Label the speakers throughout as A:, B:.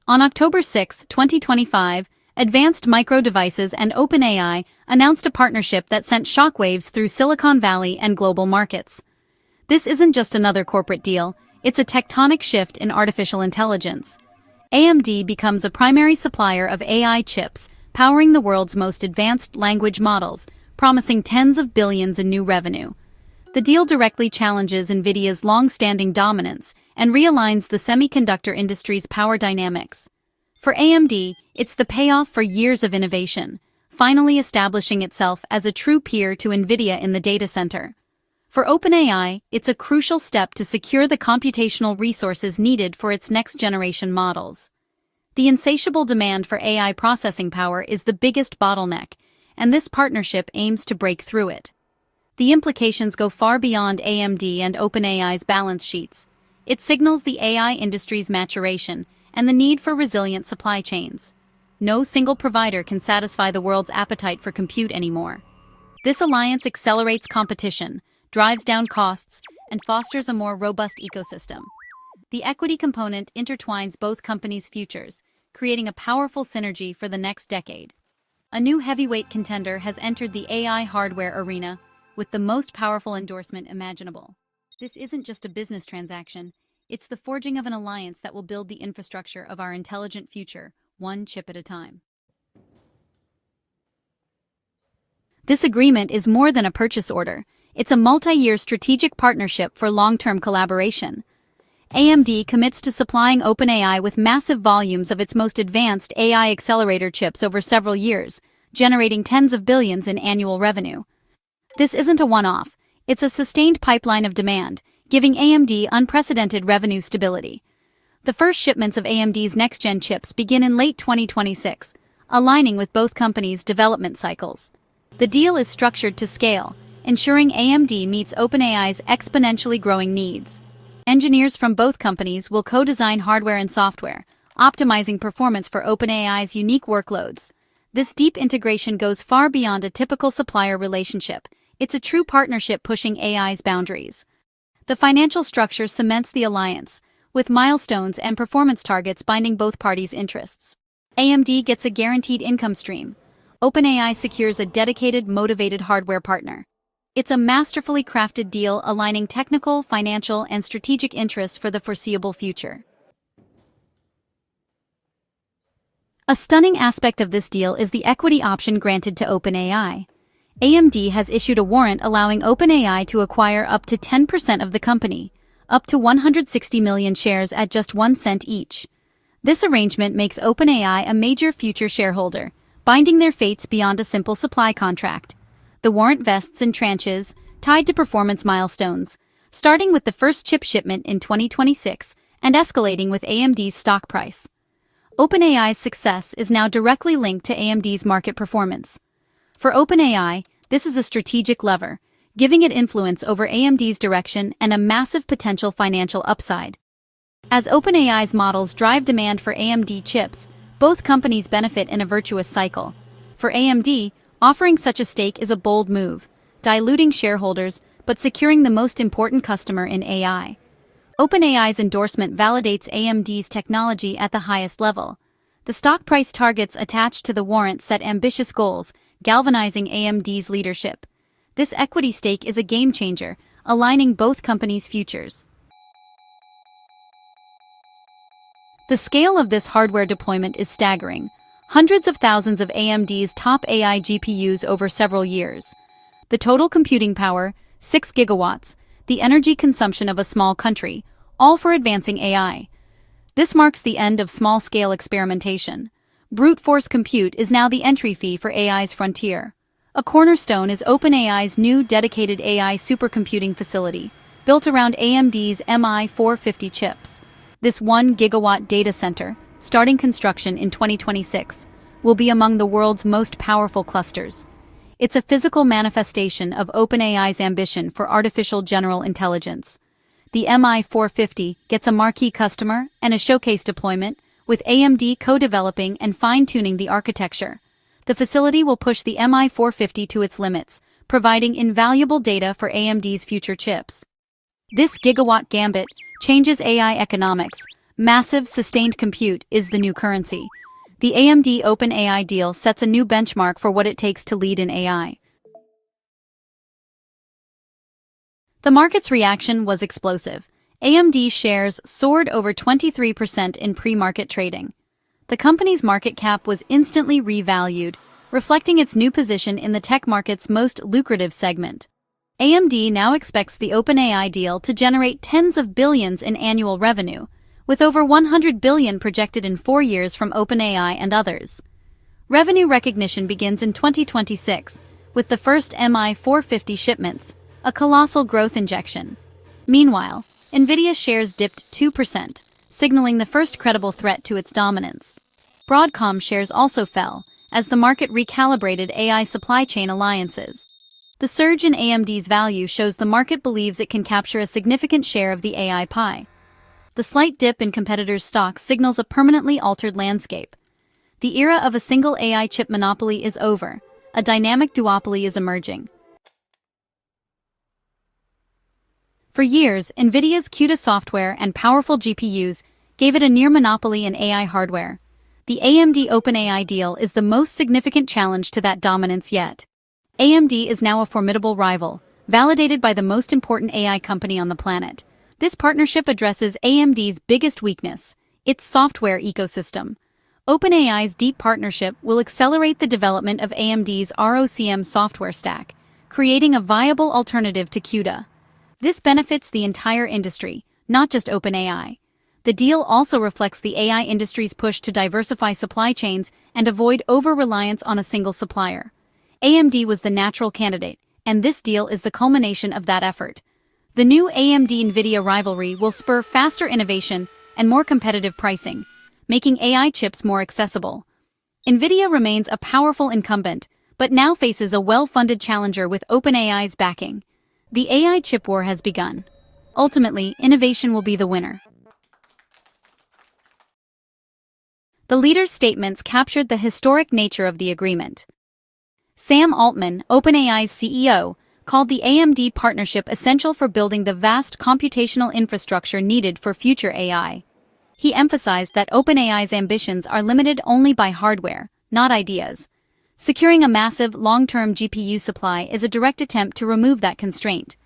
A: On October 6, 2025, Advanced Micro Devices and OpenAI announced a partnership that sent shockwaves through Silicon Valley and global markets. This isn't just another corporate deal, it's a tectonic shift in artificial intelligence. AMD becomes a primary supplier of AI chips, powering the world's most advanced language models, promising tens of billions in new revenue. The deal directly challenges Nvidia's long-standing dominance and realigns the semiconductor industry's power dynamics. For AMD, it's the payoff for years of innovation, finally establishing itself as a true peer to Nvidia in the data center. For OpenAI, it's a crucial step to secure the computational resources needed for its next-generation models. The insatiable demand for AI processing power is the biggest bottleneck, and this partnership aims to break through it. The implications go far beyond AMD and OpenAI's balance sheets. It signals the AI industry's maturation and the need for resilient supply chains. No single provider can satisfy the world's appetite for compute anymore. This alliance accelerates competition, drives down costs, and fosters a more robust ecosystem. The equity component intertwines both companies' futures, creating a powerful synergy for the next decade. A new heavyweight contender has entered the AI hardware arena, with the most powerful endorsement imaginable. This isn't just a business transaction, it's the forging of an alliance that will build the infrastructure of our intelligent future, one chip at a time. This agreement is more than a purchase order, it's a multi-year strategic partnership for long-term collaboration. AMD commits to supplying OpenAI with massive volumes of its most advanced AI accelerator chips over several years, generating tens of billions in annual revenue. This isn't a one-off, it's a sustained pipeline of demand, giving AMD unprecedented revenue stability. The first shipments of AMD's next-gen chips begin in late 2026, aligning with both companies' development cycles. The deal is structured to scale, ensuring AMD meets OpenAI's exponentially growing needs. Engineers from both companies will co-design hardware and software, optimizing performance for OpenAI's unique workloads. This deep integration goes far beyond a typical supplier relationship. It's a true partnership pushing AI's boundaries. The financial structure cements the alliance, with milestones and performance targets binding both parties' interests. AMD gets a guaranteed income stream. OpenAI secures a dedicated, motivated hardware partner. It's a masterfully crafted deal aligning technical, financial, and strategic interests for the foreseeable future. A stunning aspect of this deal is the equity option granted to OpenAI. AMD has issued a warrant allowing OpenAI to acquire up to 10% of the company, up to 160 million shares at just 1 cent each. This arrangement makes OpenAI a major future shareholder, binding their fates beyond a simple supply contract. The warrant vests in tranches, tied to performance milestones, starting with the first chip shipment in 2026 and escalating with AMD's stock price. OpenAI's success is now directly linked to AMD's market performance. For OpenAI, this is a strategic lever, giving it influence over AMD's direction and a massive potential financial upside. As OpenAI's models drive demand for AMD chips, both companies benefit in a virtuous cycle. For AMD, offering such a stake is a bold move, diluting shareholders but securing the most important customer in AI. OpenAI's endorsement validates AMD's technology at the highest level. The stock price targets attached to the warrant set ambitious goals, galvanizing AMD's leadership. This equity stake is a game changer, aligning both companies' futures. The scale of this hardware deployment is staggering. Hundreds of thousands of AMD's top AI GPUs over several years. The total computing power, 6 gigawatts, the energy consumption of a small country, all for advancing AI. This marks the end of small-scale experimentation. Brute force compute is now the entry fee for AI's frontier. A cornerstone is OpenAI's new dedicated AI supercomputing facility, built around AMD's MI450 chips. This 1 gigawatt data center, starting construction in 2026, will be among the world's most powerful clusters. It's a physical manifestation of OpenAI's ambition for artificial general intelligence. The MI450 gets a marquee customer and a showcase deployment, with AMD co-developing and fine-tuning the architecture. The facility will push the MI450 to its limits, providing invaluable data for AMD's future chips. This gigawatt gambit changes AI economics, Massive, sustained compute is the new currency. The AMD OpenAI deal sets a new benchmark for what it takes to lead in AI. The market's reaction was explosive. AMD shares soared over 23% in pre-market trading. The company's market cap was instantly revalued, reflecting its new position in the tech market's most lucrative segment. AMD now expects the OpenAI deal to generate tens of billions in annual revenue, with over $100 billion projected in 4 years from OpenAI and others. Revenue recognition begins in 2026, with the first MI450 shipments, a colossal growth injection. Meanwhile, Nvidia shares dipped 2%, signaling the first credible threat to its dominance. Broadcom shares also fell, as the market recalibrated AI supply chain alliances. The surge in AMD's value shows the market believes it can capture a significant share of the AI pie. The slight dip in competitors' stocks signals a permanently altered landscape. The era of a single AI chip monopoly is over. A dynamic duopoly is emerging. For years, Nvidia's CUDA software and powerful GPUs gave it a near monopoly in AI hardware. The AMD OpenAI deal is the most significant challenge to that dominance yet. AMD is now a formidable rival, validated by the most important AI company on the planet. This partnership addresses AMD's biggest weakness, its software ecosystem. OpenAI's deep partnership will accelerate the development of AMD's ROCm software stack, creating a viable alternative to CUDA. This benefits the entire industry, not just OpenAI. The deal also reflects the AI industry's push to diversify supply chains and avoid over-reliance on a single supplier. AMD was the natural candidate, and this deal is the culmination of that effort. The new AMD-Nvidia rivalry will spur faster innovation and more competitive pricing, making AI chips more accessible. Nvidia remains a powerful incumbent, but now faces a well-funded challenger with OpenAI's backing. The AI chip war has begun. Ultimately, innovation will be the winner. The leaders' statements captured the historic nature of the agreement. Sam Altman, OpenAI's CEO, called the AMD partnership essential for building the vast computational infrastructure needed for future AI. He emphasized that OpenAI's ambitions are limited only by hardware, not ideas. Securing a massive, long-term GPU supply is a direct attempt to remove that constraint.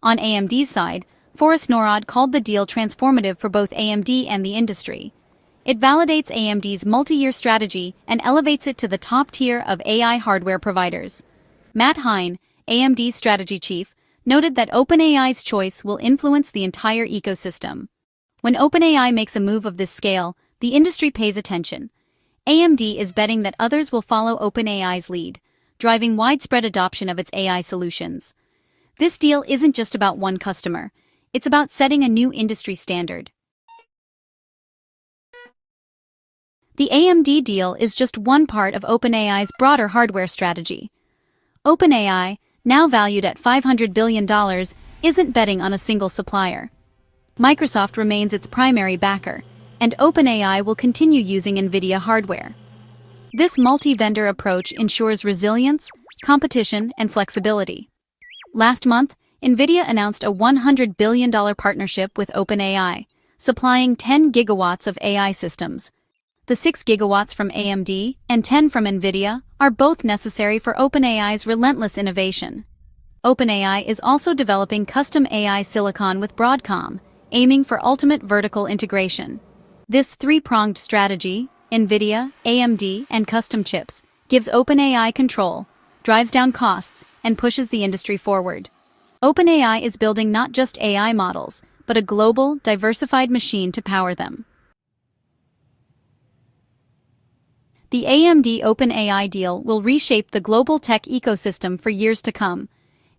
A: On AMD's side, Forrest Norrod called the deal transformative for both AMD and the industry. It validates AMD's multi-year strategy and elevates it to the top tier of AI hardware providers. Matt Hein, AMD's strategy chief, noted that OpenAI's choice will influence the entire ecosystem. When OpenAI makes a move of this scale, the industry pays attention. AMD is betting that others will follow OpenAI's lead, driving widespread adoption of its AI solutions. This deal isn't just about one customer, it's about setting a new industry standard. The AMD deal is just one part of OpenAI's broader hardware strategy. OpenAI, now valued at $500 billion, isn't betting on a single supplier. Microsoft remains its primary backer, and OpenAI will continue using Nvidia hardware. This multi-vendor approach ensures resilience, competition, and flexibility. Last month, Nvidia announced a $100 billion partnership with OpenAI, supplying 10 gigawatts of AI systems. The 6 gigawatts from AMD and 10 from Nvidia are both necessary for OpenAI's relentless innovation. OpenAI is also developing custom AI silicon with Broadcom, aiming for ultimate vertical integration. This three-pronged strategy, Nvidia, AMD, and custom chips, gives OpenAI control, drives down costs, and pushes the industry forward. OpenAI is building not just AI models, but a global, diversified machine to power them. The AMD OpenAI deal will reshape the global tech ecosystem for years to come.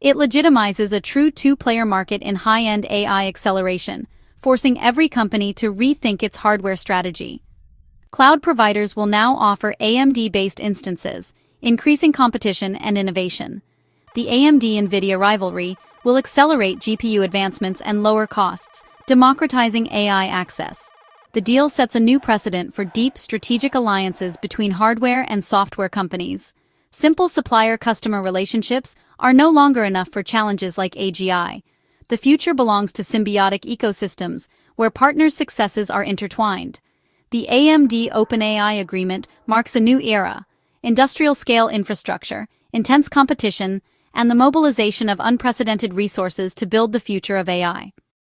A: It legitimizes a true two-player market in high-end AI acceleration, forcing every company to rethink its hardware strategy. Cloud providers will now offer AMD-based instances, increasing competition and innovation. The AMD-Nvidia rivalry will accelerate GPU advancements and lower costs, democratizing AI access. The deal sets a new precedent for deep strategic alliances between hardware and software companies. Simple supplier-customer relationships are no longer enough for challenges like AGI. The future belongs to symbiotic ecosystems, where partners' successes are intertwined. The AMD OpenAI agreement marks a new era: industrial-scale infrastructure, intense competition, and the mobilization of unprecedented resources to build the future of AI.